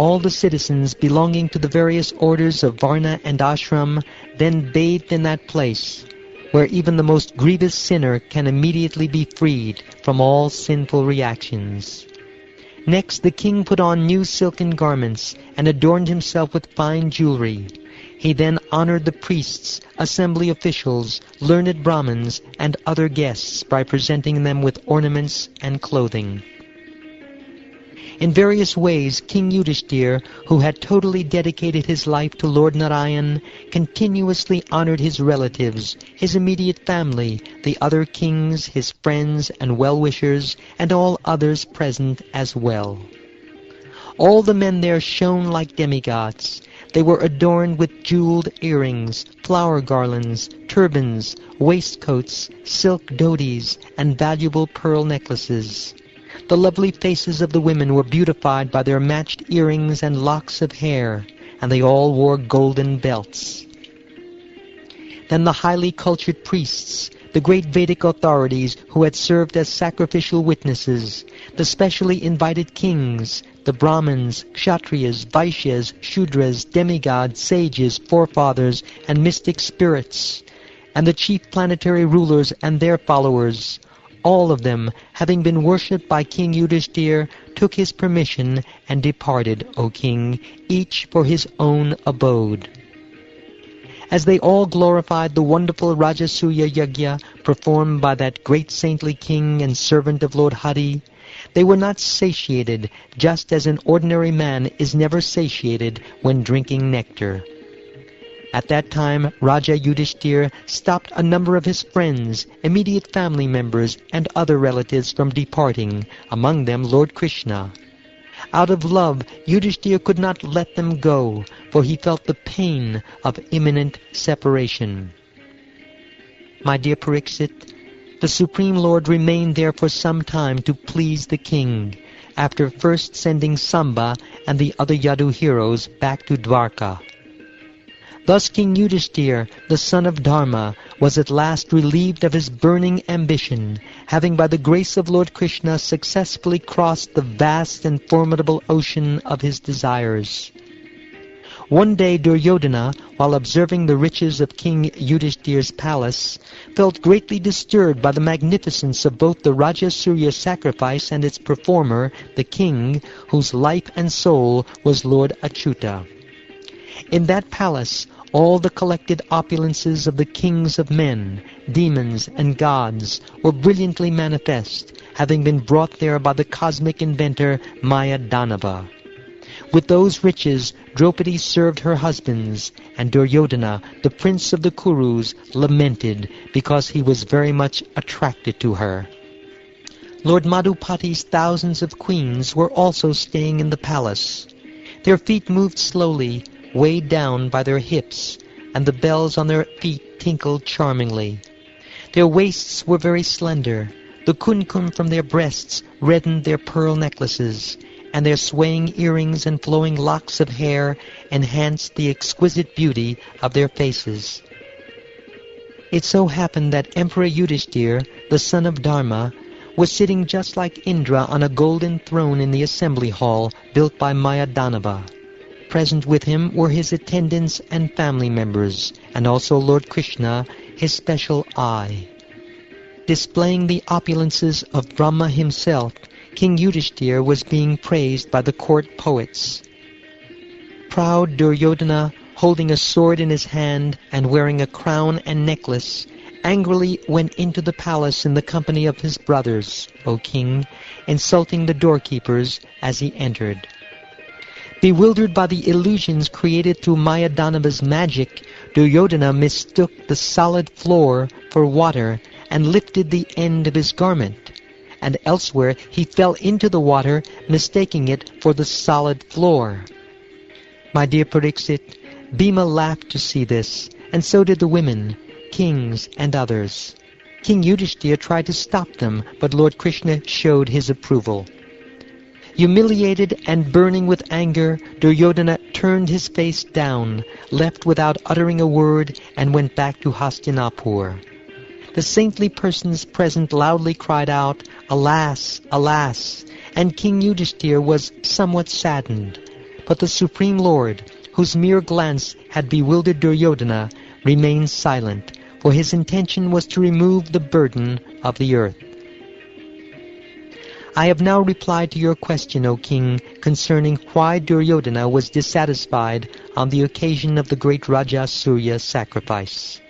all the citizens belonging to the various orders of Varna and Ashram then bathed in that place, where even the most grievous sinner can immediately be freed from all sinful reactions. Next, the king put on new silken garments and adorned himself with fine jewelry. He then honored the priests, assembly officials, learned Brahmins, and other guests by presenting them with ornaments and clothing. In various ways, King Yudhishthira, who had totally dedicated his life to Lord Narayan, continuously honored his relatives, his immediate family, the other kings, his friends and well-wishers, and all others present as well. All the men there shone like demigods. They were adorned with jeweled earrings, flower garlands, turbans, waistcoats, silk dhotis, and valuable pearl necklaces. The lovely faces of the women were beautified by their matched earrings and locks of hair, and they all wore golden belts. Then the highly cultured priests, the great Vedic authorities who had served as sacrificial witnesses, the specially invited kings, the Brahmins, Kshatriyas, Vaishyas, Shudras, demigods, sages, forefathers, and mystic spirits, and the chief planetary rulers and their followers, all of them, having been worshipped by King Yudhishthira, took his permission and departed, O king, each for his own abode. As they all glorified the wonderful Rajasuya Yajna performed by that great saintly king and servant of Lord Hari, they were not satiated, just as an ordinary man is never satiated when drinking nectar. At that time, Raja Yudhishthira stopped a number of his friends, immediate family members, and other relatives from departing, among them Lord Krishna. Out of love, Yudhishthira could not let them go, for he felt the pain of imminent separation. My dear Pariksit, the Supreme Lord remained there for some time to please the king, after first sending Samba and the other Yadu heroes back to Dwarka. Thus King Yudhishthira, the son of Dharma, was at last relieved of his burning ambition, having by the grace of Lord Krishna successfully crossed the vast and formidable ocean of his desires. One day Duryodhana, while observing the riches of King Yudhishthira's palace, felt greatly disturbed by the magnificence of both the Rajasuya sacrifice and its performer, the king, whose life and soul was Lord Achyuta. In that palace, all the collected opulences of the kings of men, demons, and gods were brilliantly manifest, having been brought there by the cosmic inventor Maya Danava. With those riches, Draupadi served her husbands, and Duryodhana, the prince of the Kurus, lamented because he was very much attracted to her. Lord Madhupati's thousands of queens were also staying in the palace. Their feet moved slowly, weighed down by their hips, and the bells on their feet tinkled charmingly. Their waists were very slender, the kumkum from their breasts reddened their pearl necklaces, and their swaying earrings and flowing locks of hair enhanced the exquisite beauty of their faces. It so happened that Emperor Yudhishthira, the son of Dharma, was sitting just like Indra on a golden throne in the assembly hall built by Maya Danava. Present with him were his attendants and family members, and also Lord Krishna, his special eye. Displaying the opulences of Brahma himself, King Yudhishthira was being praised by the court poets. Proud Duryodhana, holding a sword in his hand and wearing a crown and necklace, angrily went into the palace in the company of his brothers, O king, insulting the doorkeepers as he entered. Bewildered by the illusions created through Maya Danava's magic, Duryodhana mistook the solid floor for water and lifted the end of his garment, and elsewhere he fell into the water, mistaking it for the solid floor. My dear Pariksit, Bhima laughed to see this, and so did the women, kings, and others. King Yudhishthira tried to stop them, but Lord Krishna showed his approval. Humiliated and burning with anger, Duryodhana turned his face down, left without uttering a word, and went back to Hastinapur. The saintly persons present loudly cried out, "Alas, alas!" and King Yudhishthira was somewhat saddened. But the Supreme Lord, whose mere glance had bewildered Duryodhana, remained silent, for his intention was to remove the burden of the earth. I have now replied to your question, O king, concerning why Duryodhana was dissatisfied on the occasion of the great Raja Surya sacrifice.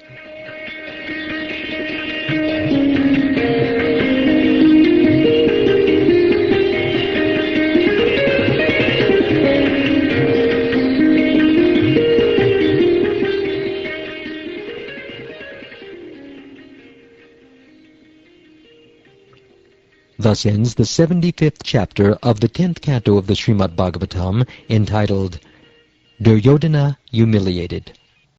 Thus ends the 75th chapter of the 10th canto of the Shrimad Bhagavatam, entitled Duryodhana Humiliated.